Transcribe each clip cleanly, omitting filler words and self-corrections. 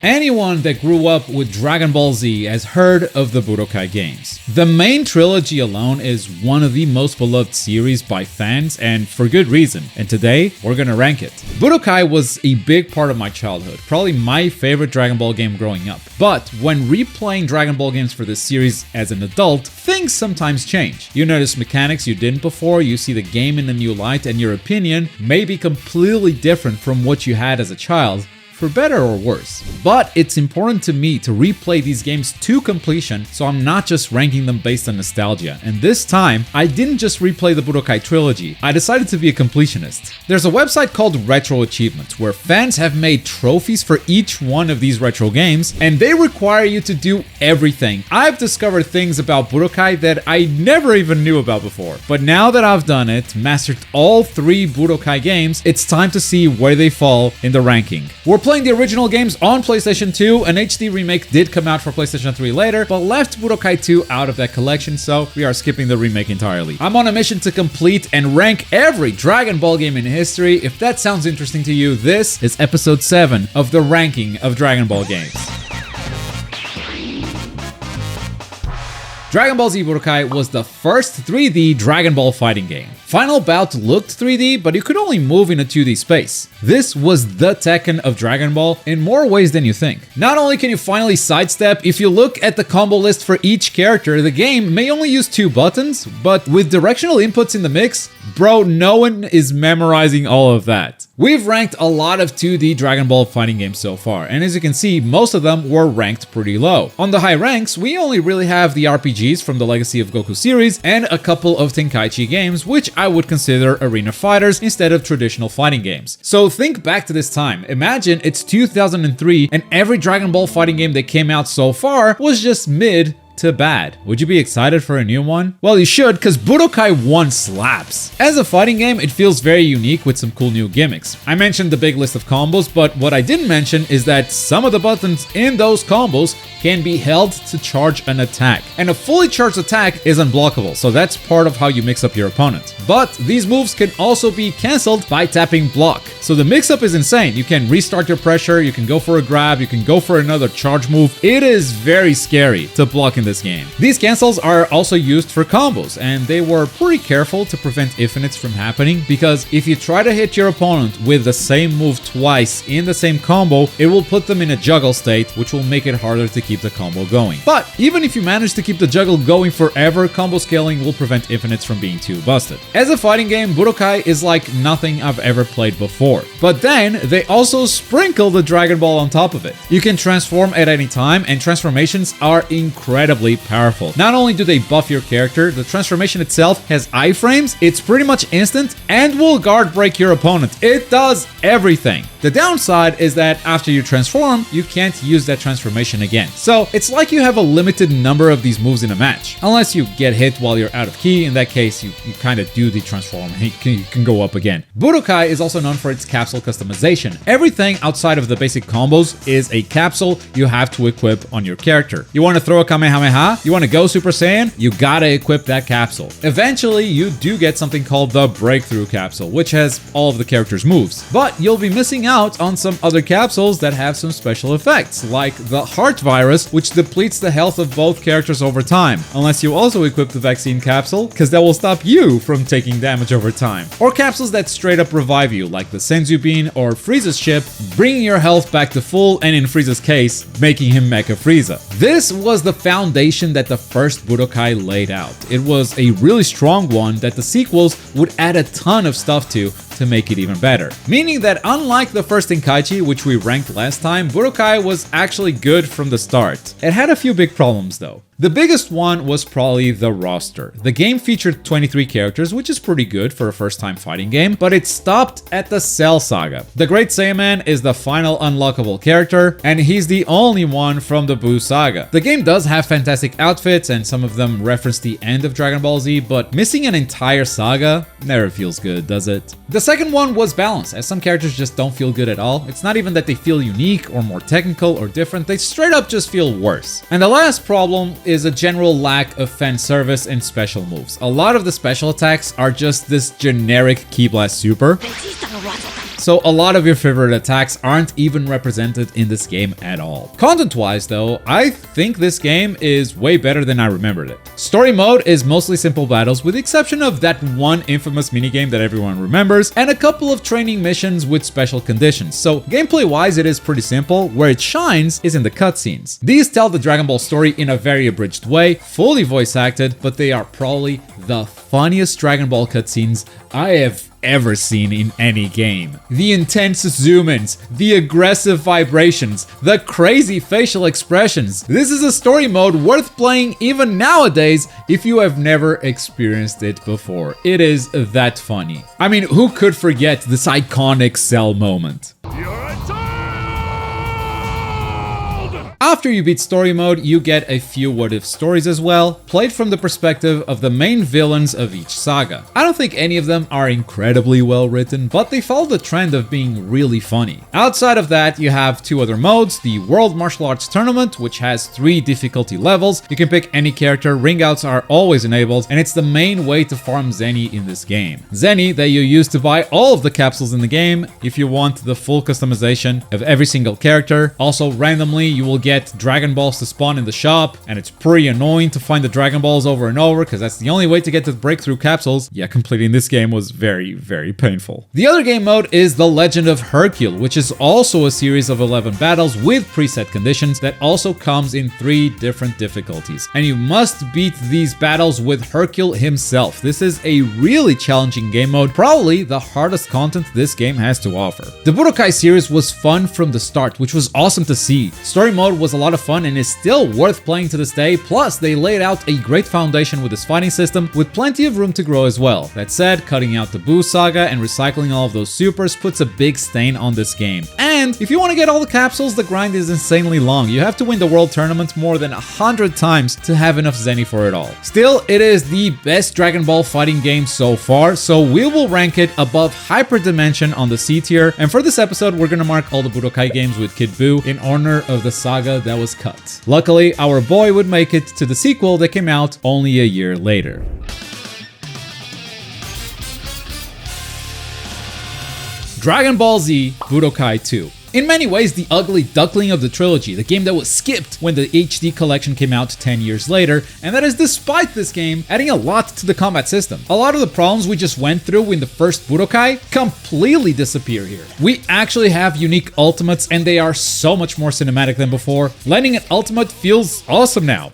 Anyone that grew up with Dragon Ball Z has heard of the Budokai games. The main trilogy alone is one of the most beloved series by fans, and for good reason, and today we're gonna rank it. Budokai was a big part of my childhood, probably my favorite Dragon Ball game growing up. But when replaying Dragon Ball games for this series as an adult, things sometimes change. You notice mechanics you didn't before, you see the game in a new light, and your opinion may be completely different from what you had as a child, for better or worse. But it's important to me to replay these games to completion, so I'm not just ranking them based on nostalgia. And this time, I didn't just replay the Budokai Trilogy, I decided to be a completionist. There's a website called Retro Achievements, where fans have made trophies for each one of these retro games, and they require you to do everything. I've discovered things about Budokai that I never even knew about before. But now that I've done it, mastered all 3 Budokai games, it's time to see where they fall in the ranking. We're playing the original games on PlayStation 2, an HD remake did come out for PlayStation 3 later, but left Budokai 2 out of that collection, so we are skipping the remake entirely. I'm on a mission to complete and rank every Dragon Ball game in history. If that sounds interesting to you, this is episode 7 of the ranking of Dragon Ball games. Dragon Ball Z Budokai was the first 3D Dragon Ball fighting game. Final Bout looked 3D, but you could only move in a 2D space. This was the Tekken of Dragon Ball in more ways than you think. Not only can you finally sidestep, if you look at the combo list for each character, the game may only use 2 buttons, but with directional inputs in the mix, bro, no one is memorizing all of that. We've ranked a lot of 2D Dragon Ball fighting games so far, and as you can see, most of them were ranked pretty low. On the high ranks, we only really have the RPGs from the Legacy of Goku series and a couple of Tenkaichi games, which I would consider arena fighters instead of traditional fighting games. So think back to this time. Imagine it's 2003 and every Dragon Ball fighting game that came out so far was just mid to bad. Would you be excited for a new one? Well, you should, because Budokai 1 slaps. As a fighting game, it feels very unique with some cool new gimmicks. I mentioned the big list of combos, but what I didn't mention is that some of the buttons in those combos can be held to charge an attack. And a fully charged attack is unblockable, so that's part of how you mix up your opponent. But these moves can also be cancelled by tapping block. So the mix-up is insane. You can restart your pressure, you can go for a grab, you can go for another charge move. It is very scary to block in this game. These cancels are also used for combos, and they were pretty careful to prevent infinites from happening, because if you try to hit your opponent with the same move twice in the same combo, it will put them in a juggle state, which will make it harder to keep the combo going. But even if you manage to keep the juggle going forever, combo scaling will prevent infinites from being too busted. As a fighting game, Budokai is like nothing I've ever played before. But then, they also sprinkle the Dragon Ball on top of it. You can transform at any time, and transformations are incredibly powerful. Not only do they buff your character, the transformation itself has iframes, it's pretty much instant, and will guard break your opponent. It does everything. The downside is that after you transform, you can't use that transformation again. So it's like you have a limited number of these moves in a match. Unless you get hit while you're out of key, in that case you kind of do the transform and you can go up again. Budokai is also known for its capsule customization. Everything outside of the basic combos is a capsule you have to equip on your character. You want to throw a Kamehameha? You want to go Super Saiyan? You gotta equip that capsule. Eventually, you do get something called the Breakthrough Capsule, which has all of the character's moves. But you'll be missing out on some other capsules that have some special effects, like the Heart Virus, which depletes the health of both characters over time, unless you also equip the Vaccine Capsule, because that will stop you from taking damage over time. Or capsules that straight up revive you, like the Senzu Bean or Frieza's Chip, bringing your health back to full, and in Frieza's case, making him Mecha Frieza. This was the foundation that the first Budokai laid out. It was a really strong one that the sequels would add a ton of stuff to make it even better. Meaning that unlike the first Tenkaichi, which we ranked last time, Budokai was actually good from the start. It had a few big problems though. The biggest one was probably the roster. The game featured 23 characters, which is pretty good for a first-time fighting game, but it stopped at the Cell Saga. The Great Saiyaman is the final unlockable character, and he's the only one from the Buu Saga. The game does have fantastic outfits, and some of them reference the end of Dragon Ball Z, but missing an entire saga never feels good, does it? The second one was balance, as some characters just don't feel good at all. It's not even that they feel unique or more technical or different, they straight up just feel worse. And the last problem is a general lack of fan service and special moves. A lot of the special attacks are just this generic Ki Blast Super. so a lot of your favorite attacks aren't even represented in this game at all. Content-wise though, I think this game is way better than I remembered it. Story mode is mostly simple battles with the exception of that one infamous minigame that everyone remembers, and a couple of training missions with special conditions. So gameplay-wise it is pretty simple. Where it shines is in the cutscenes. These tell the Dragon Ball story in a very abridged way, fully voice acted, but they are probably the funniest Dragon Ball cutscenes I have ever seen in any game. The intense zoom-ins, the aggressive vibrations, the crazy facial expressions. This is a story mode worth playing even nowadays if you have never experienced it before. It is that funny. I mean, who could forget this iconic Cell moment? After you beat story mode, you get a few what-if stories as well, played from the perspective of the main villains of each saga. I don't think any of them are incredibly well written, but they follow the trend of being really funny. Outside of that, you have two other modes, the World Martial Arts Tournament, which has 3 difficulty levels. You can pick any character, ring outs are always enabled, and it's the main way to farm Zenny in this game. Zenny that you use to buy all of the capsules in the game if you want the full customization of every single character. Also, randomly, you will get Dragon Balls to spawn in the shop, and it's pretty annoying to find the Dragon Balls over and over because that's the only way to get the breakthrough capsules. Yeah, completing this game was very, very painful. The other game mode is The Legend of Hercule, which is also a series of 11 battles with preset conditions that also comes in 3 different difficulties. And you must beat these battles with Hercule himself. This is a really challenging game mode, probably the hardest content this game has to offer. The Budokai series was fun from the start, which was awesome to see. Story mode was a lot of fun and is still worth playing to this day, plus they laid out a great foundation with this fighting system with plenty of room to grow as well. That said, cutting out the Buu saga and recycling all of those supers puts a big stain on this game. And if you want to get all the capsules, the grind is insanely long. You have to win the world tournament more than 100 times to have enough Zenny for it all. Still, it is the best Dragon Ball fighting game so far, so we will rank it above Hyper Dimension on the C tier, and for this episode we're gonna mark all the Budokai games with Kid Buu in honor of the saga that was cut. Luckily, our boy would make it to the sequel that came out only a year later. Dragon Ball Z Budokai 2. In many ways, the ugly duckling of the trilogy, the game that was skipped when the HD collection came out 10 years later, and that is despite this game adding a lot to the combat system. A lot of the problems we just went through in the first Budokai completely disappear here. We actually have unique ultimates and they are so much more cinematic than before. Landing an ultimate feels awesome now.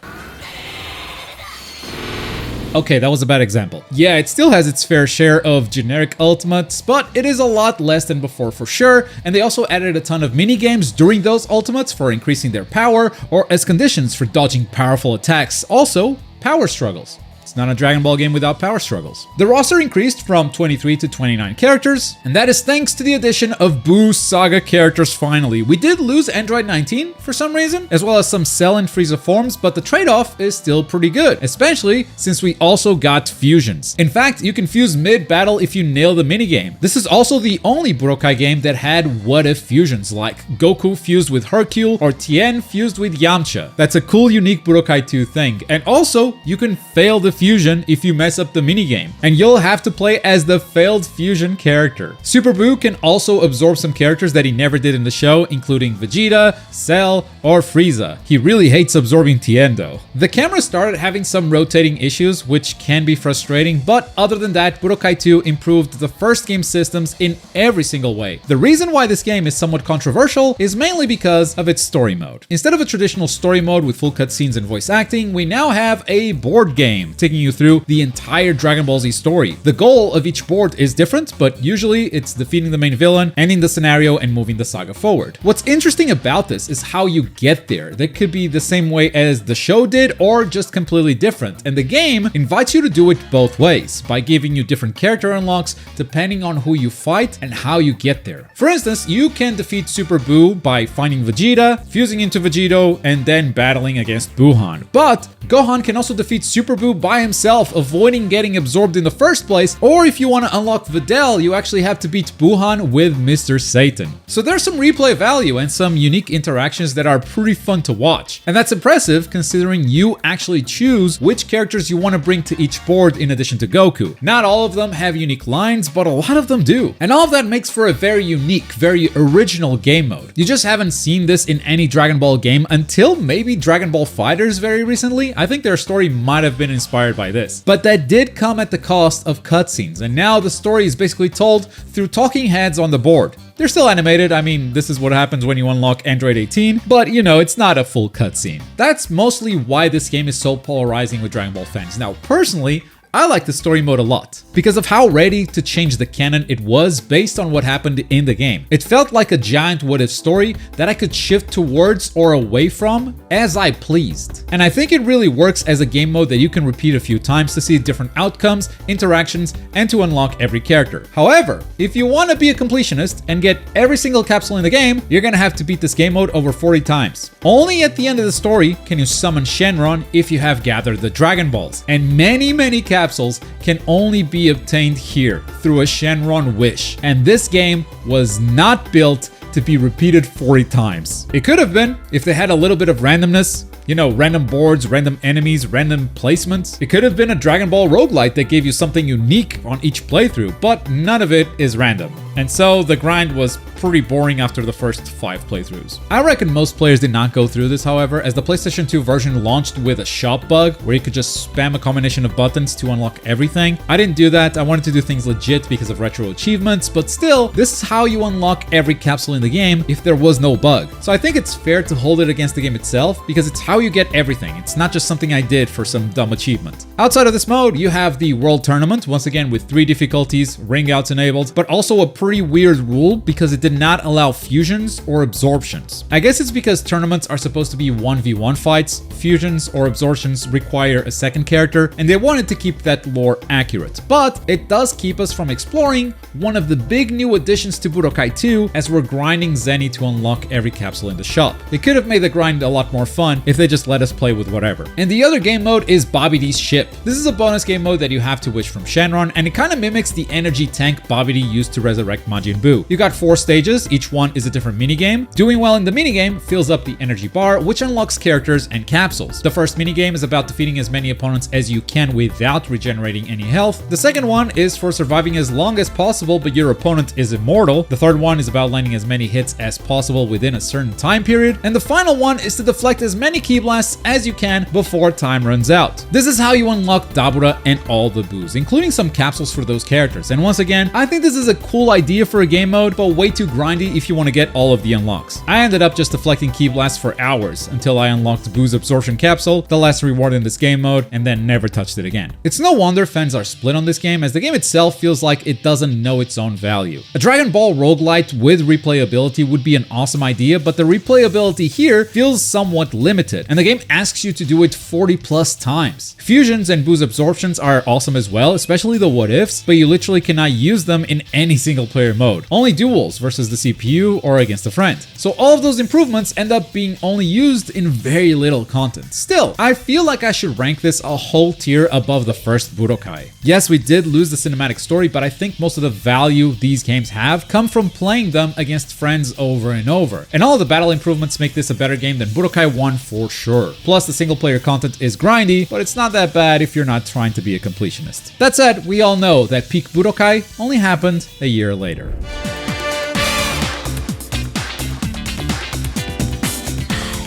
Okay, that was a bad example. Yeah, it still has its fair share of generic ultimates, but it is a lot less than before for sure, and they also added a ton of minigames during those ultimates for increasing their power, or as conditions for dodging powerful attacks. Also, power struggles. It's not a Dragon Ball game without power struggles. The roster increased from 23 to 29 characters, and that is thanks to the addition of Buu Saga characters finally. We did lose Android 19 for some reason, as well as some Cell and Frieza forms, but the trade-off is still pretty good, especially since we also got fusions. In fact, you can fuse mid-battle if you nail the minigame. This is also the only Budokai game that had what-if fusions, like Goku fused with Hercule or Tien fused with Yamcha. That's a cool, unique Budokai 2 thing. And also, you can fail the fusion if you mess up the minigame, and you'll have to play as the failed fusion character. Super Buu can also absorb some characters that he never did in the show, including Vegeta, Cell, or Frieza. He really hates absorbing Tien though. The camera started having some rotating issues, which can be frustrating, but other than that, Budokai 2 improved the first game systems in every single way. The reason why this game is somewhat controversial is mainly because of its story mode. Instead of a traditional story mode with full cutscenes and voice acting, we now have a board game, taking you through the entire Dragon Ball Z story. The goal of each board is different, but usually it's defeating the main villain, ending the scenario, and moving the saga forward. What's interesting about this is how you get there. That could be the same way as the show did, or just completely different. And the game invites you to do it both ways, by giving you different character unlocks depending on who you fight and how you get there. For instance, you can defeat Super Buu by finding Vegeta, fusing into Vegito, and then battling against Buhan. But Gohan can also defeat Super Buu by by himself, avoiding getting absorbed in the first place, or if you want to unlock Videl, you actually have to beat Buhan with Mr. Satan. So there's some replay value and some unique interactions that are pretty fun to watch. And that's impressive considering you actually choose which characters you want to bring to each board in addition to Goku. Not all of them have unique lines, but a lot of them do. And all of that makes for a very unique, very original game mode. You just haven't seen this in any Dragon Ball game until maybe Dragon Ball FighterZ very recently. I think their story might have been inspired by this. But that did come at the cost of cutscenes, and now the story is basically told through talking heads on the board. They're still animated. I mean, this is what happens when you unlock Android 18, but you know, it's not a full cutscene. That's mostly why this game is so polarizing with Dragon Ball fans. Now, personally, I like the story mode a lot because of how ready to change the canon it was based on what happened in the game. It felt like a giant what-if story that I could shift towards or away from as I pleased. And I think it really works as a game mode that you can repeat a few times to see different outcomes, interactions, and to unlock every character. However, if you want to be a completionist and get every single capsule in the game, you're gonna have to beat this game mode over 40 times. Only at the end of the story can you summon Shenron if you have gathered the Dragon Balls. And many capsules can only be obtained here through a Shenron wish. And this game was not built to be repeated 40 times. It could have been if they had a little bit of randomness. You know, random boards, random enemies, random placements. It could have been a Dragon Ball roguelite that gave you something unique on each playthrough, but none of it is random. And so the grind was pretty boring after the first 5 playthroughs. I reckon most players did not go through this, however, as the PlayStation 2 version launched with a shop bug where you could just spam a combination of buttons to unlock everything. I didn't do that. I wanted to do things legit because of retro achievements, but still, this is how you unlock every capsule in the game if there was no bug. So I think it's fair to hold it against the game itself because it's how you get everything. It's not just something I did for some dumb achievement. Outside of this mode, you have the World Tournament, once again with 3 difficulties, ring outs enabled, but also a pretty weird rule because it did not allow fusions or absorptions. I guess it's because tournaments are supposed to be 1v1 fights, fusions or absorptions require a second character, and they wanted to keep that lore accurate. But it does keep us from exploring one of the big new additions to Budokai 2 as we're grinding Zenny to unlock every capsule in the shop. It could have made the grind a lot more fun if they just let us play with whatever. And the other game mode is Bobby D's Ship. This is a bonus game mode that you have to wish from Shenron, and it kind of mimics the energy tank Bobby D used to resurrect Majin Buu. You got 4 stages, each one is a different minigame. Doing well in the minigame fills up the energy bar, which unlocks characters and capsules. The first minigame is about defeating as many opponents as you can without regenerating any health. The second one is for surviving as long as possible, but your opponent is immortal. The third one is about landing as many hits as possible within a certain time period. And the final one is to deflect as many ki blasts as you can before time runs out. This is how you unlock Dabura and all the Boos, including some capsules for those characters. And once again, I think this is a cool idea for a game mode, but way too grindy if you want to get all of the unlocks. I ended up just deflecting ki blasts for hours until I unlocked Boo's absorption capsule, the last reward in this game mode, and then never touched it again. It's no wonder fans are split on this game, as the game itself feels like it doesn't know its own value. A Dragon Ball roguelite with replayability would be an awesome idea, but the replayability here feels somewhat limited, and the game asks you to do it 40 plus times. Fusions and Boo's absorptions are awesome as well, especially the what ifs, but you literally cannot use them in any single player mode. Only duels versus the CPU or against a friend. So all of those improvements end up being only used in very little content. Still, I feel like I should rank this a whole tier above the first Budokai. Yes, we did lose the cinematic story, but I think most of the value these games have come from playing them against friends over and over. And all of the battle improvements make this a better game than Budokai 1 for sure. Plus, the single player content is grindy, but it's not that bad if you're not trying to be a completionist. That said, we all know that peak Budokai only happened a year later.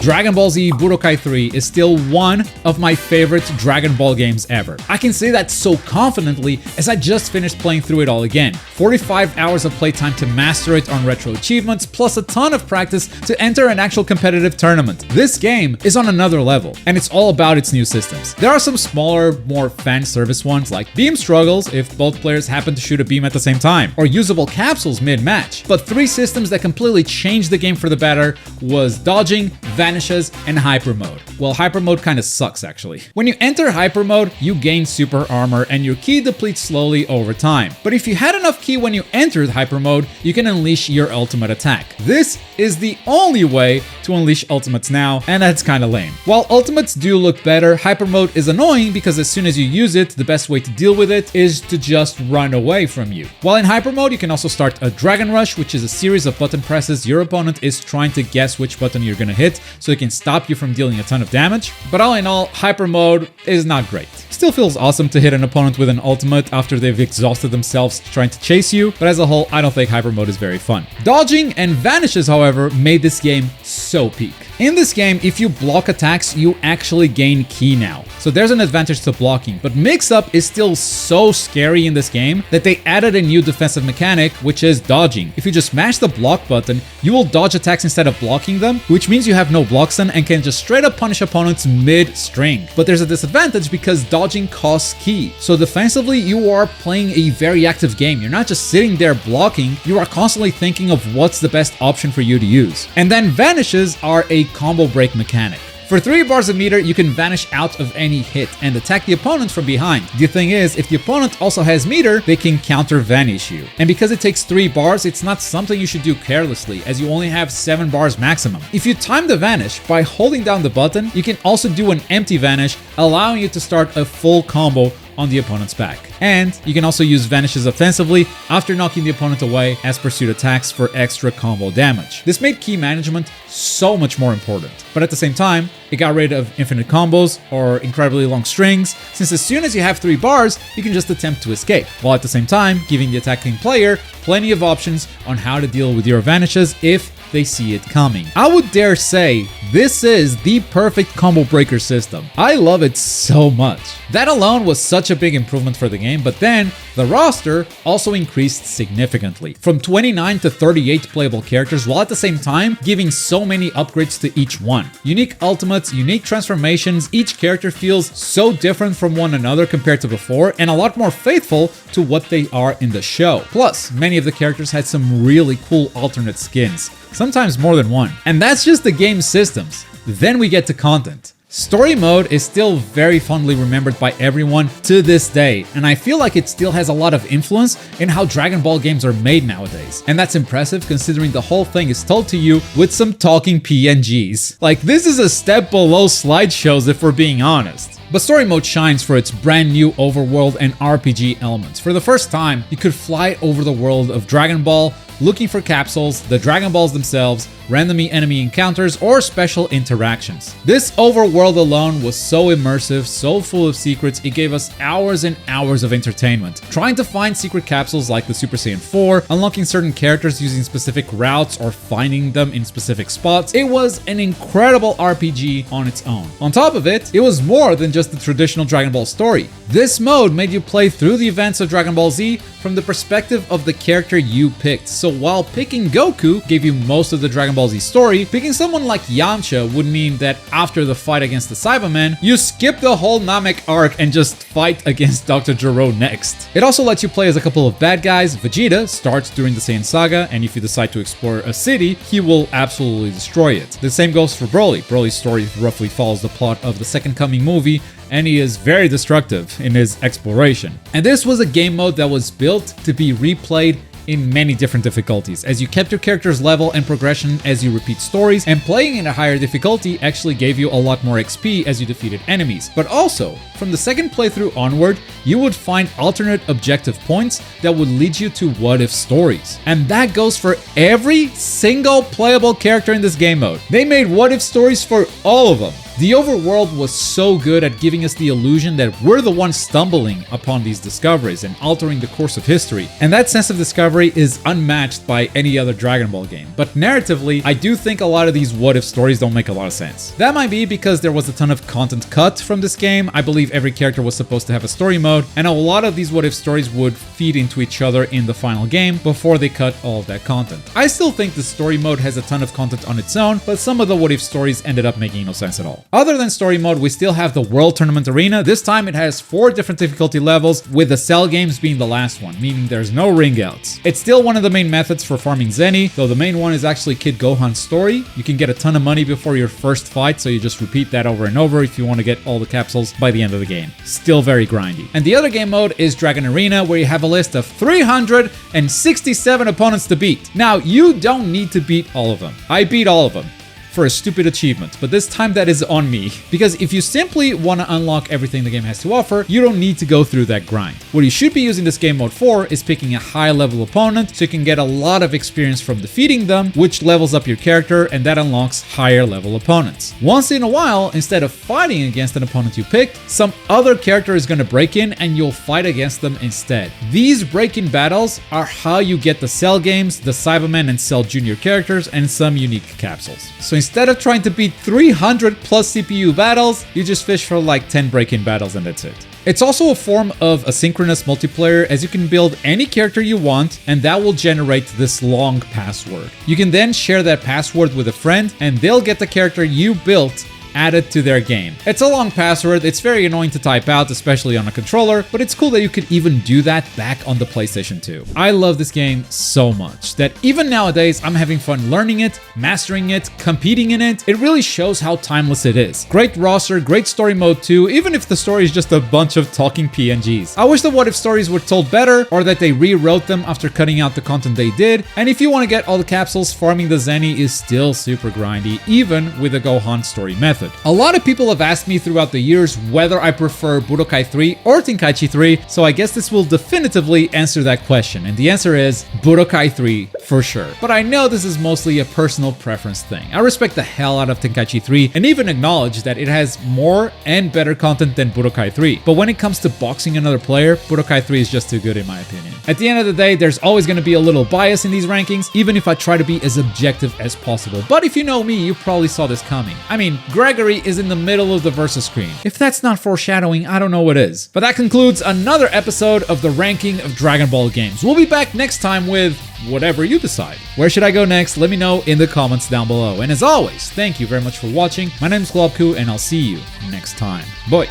Dragon Ball Z Budokai 3 is still one of my favorite Dragon Ball games ever. I can say that so confidently as I just finished playing through it all again. 45 hours of playtime to master it on retro achievements, plus a ton of practice to enter an actual competitive tournament. This game is on another level, and it's all about its new systems. There are some smaller, more fan service ones like beam struggles if both players happen to shoot a beam at the same time, or usable capsules mid-match. But 3 systems that completely changed the game for the better was dodging, vanishes, and hyper mode. Well, hyper mode kind of sucks actually. When you enter hyper mode, you gain super armor and your ki depletes slowly over time. But if you had enough enough ki when you enter the hyper mode, you can unleash your ultimate attack. This is the only way to unleash ultimates now, and that's kinda lame. While ultimates do look better, hyper mode is annoying because as soon as you use it, the best way to deal with it is to just run away from you. While in hyper mode, you can also start a Dragon Rush, which is a series of button presses. Your opponent is trying to guess which button you're gonna hit, so it can stop you from dealing a ton of damage. But all in all, hyper mode is not great. Still feels awesome to hit an opponent with an ultimate after they've exhausted themselves trying to chase you, but as a whole, I don't think hyper mode is very fun. Dodging and vanishes, however, made this game so peak. In this game, if you block attacks, you actually gain ki now. So there's an advantage to blocking, but mix-up is still so scary in this game that they added a new defensive mechanic, which is dodging. If you just mash the block button, you will dodge attacks instead of blocking them, which means you have no block stun and can just straight up punish opponents mid-string. But there's a disadvantage because dodging costs ki. So defensively, you are playing a very active game. You're not just sitting there blocking, you are constantly thinking of what's the best option for you to use. And then vanishes are a combo break mechanic. For 3 bars of meter, you can vanish out of any hit and attack the opponent from behind. The thing is, if the opponent also has meter, they can counter vanish you. And because it takes 3 bars, it's not something you should do carelessly, as you only have 7 bars maximum. If you time the vanish by holding down the button, you can also do an empty vanish, allowing you to start a full combo on the opponent's back. And you can also use vanishes offensively after knocking the opponent away as pursuit attacks for extra combo damage. This made ki management so much more important. But at the same time, it got rid of infinite combos or incredibly long strings, since as soon as you have 3 bars, you can just attempt to escape, while at the same time giving the attacking player plenty of options on how to deal with your vanishes if they see it coming. I would dare say this is the perfect combo breaker system. I love it so much. That alone was such a big improvement for the game, but then the roster also increased significantly, from 29 to 38 playable characters, while at the same time giving so many upgrades to each one. Unique ultimates, unique transformations, each character feels so different from one another compared to before, and a lot more faithful to what they are in the show. Plus, many of the characters had some really cool alternate skins, sometimes more than one. And that's just the game's systems. Then we get to content. Story mode is still very fondly remembered by everyone to this day, and I feel like it still has a lot of influence in how Dragon Ball games are made nowadays. And that's impressive considering the whole thing is told to you with some talking PNGs. Like, this is a step below slideshows if we're being honest. But story mode shines for its brand new overworld and RPG elements. For the first time, you could fly over the world of Dragon Ball, looking for capsules, the Dragon Balls themselves, random enemy encounters, or special interactions. This overworld alone was so immersive, so full of secrets, it gave us hours and hours of entertainment. Trying to find secret capsules like the Super Saiyan 4, unlocking certain characters using specific routes, or finding them in specific spots. It was an incredible RPG on its own. On top of it, it was more than just the traditional Dragon Ball story. This mode made you play through the events of Dragon Ball Z from the perspective of the character you picked. So while picking Goku gave you most of the Dragon Ball Z story, picking someone like Yamcha would mean that after the fight against the Cybermen, you skip the whole Namek arc and just fight against Dr. Gero next. It also lets you play as a couple of bad guys. Vegeta starts during the Saiyan Saga, and if you decide to explore a city, he will absolutely destroy it. The same goes for Broly. Broly's story roughly follows the plot of the Second Coming movie, and he is very destructive in his exploration. And this was a game mode that was built to be replayed in many different difficulties, as you kept your character's level and progression as you repeat stories, and playing in a higher difficulty actually gave you a lot more XP as you defeated enemies. But also, from the second playthrough onward, you would find alternate objective points that would lead you to what-if stories. And that goes for every single playable character in this game mode. They made what-if stories for all of them. The overworld was so good at giving us the illusion that we're the ones stumbling upon these discoveries and altering the course of history. And that sense of discovery is unmatched by any other Dragon Ball game. But narratively, I do think a lot of these what-if stories don't make a lot of sense. That might be because there was a ton of content cut from this game. I believe every character was supposed to have a story mode, and a lot of these what-if stories would feed into each other in the final game before they cut all of that content. I still think the story mode has a ton of content on its own, but some of the what-if stories ended up making no sense at all. Other than story mode, we still have the World Tournament Arena. This time it has 4 different difficulty levels, with the cell games being the last one, meaning there's no ring outs. It's still one of the main methods for farming Zeni, though the main one is actually Kid Gohan's story. You can get a ton of money before your first fight, so you just repeat that over and over if you want to get all the capsules by the end of the game. Still very grindy. And the other game mode is Dragon Arena, where you have a list of 367 opponents to beat. Now, you don't need to beat all of them. I beat all of them for a stupid achievement, but this time that is on me, because if you simply want to unlock everything the game has to offer, you don't need to go through that grind. What you should be using this game mode for is picking a high level opponent so you can get a lot of experience from defeating them, which levels up your character, and that unlocks higher level opponents. Once in a while, instead of fighting against an opponent you picked, some other character is going to break in and you'll fight against them instead. These break-in battles are how you get the Cell games, the Cybermen and Cell Jr. characters, and some unique capsules. So instead of trying to beat 300 plus CPU battles, you just fish for like 10 break-in battles and that's it. It's also a form of asynchronous multiplayer, as you can build any character you want and that will generate this long password. You can then share that password with a friend and they'll get the character you built added to their game. It's a long password, it's very annoying to type out, especially on a controller, but it's cool that you could even do that back on the PlayStation 2. I love this game so much that even nowadays I'm having fun learning it, mastering it, competing in it. It really shows how timeless it is. Great roster, great story mode too, even if the story is just a bunch of talking PNGs. I wish the what if stories were told better, or that they rewrote them after cutting out the content they did. And if you want to get all the capsules, farming the Zeni is still super grindy, even with the Gohan story method. A lot of people have asked me throughout the years whether I prefer Budokai 3 or Tenkaichi 3, so I guess this will definitively answer that question, and the answer is Budokai 3 for sure. But I know this is mostly a personal preference thing. I respect the hell out of Tenkaichi 3 and even acknowledge that it has more and better content than Budokai 3. But when it comes to boxing another player, Budokai 3 is just too good in my opinion. At the end of the day, there's always going to be a little bias in these rankings, even if I try to be as objective as possible. But if you know me, you probably saw this coming. I mean, Gregory is in the middle of the versus screen. If that's not foreshadowing, I don't know what is. But that concludes another episode of the ranking of Dragon Ball games. We'll be back next time with whatever you decide. Where should I go next? Let me know in the comments down below. And as always, thank you very much for watching. My name is Globku, and I'll see you next time. Bye.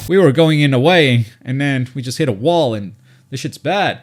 We were going in a way, and then we just hit a wall, and this shit's bad.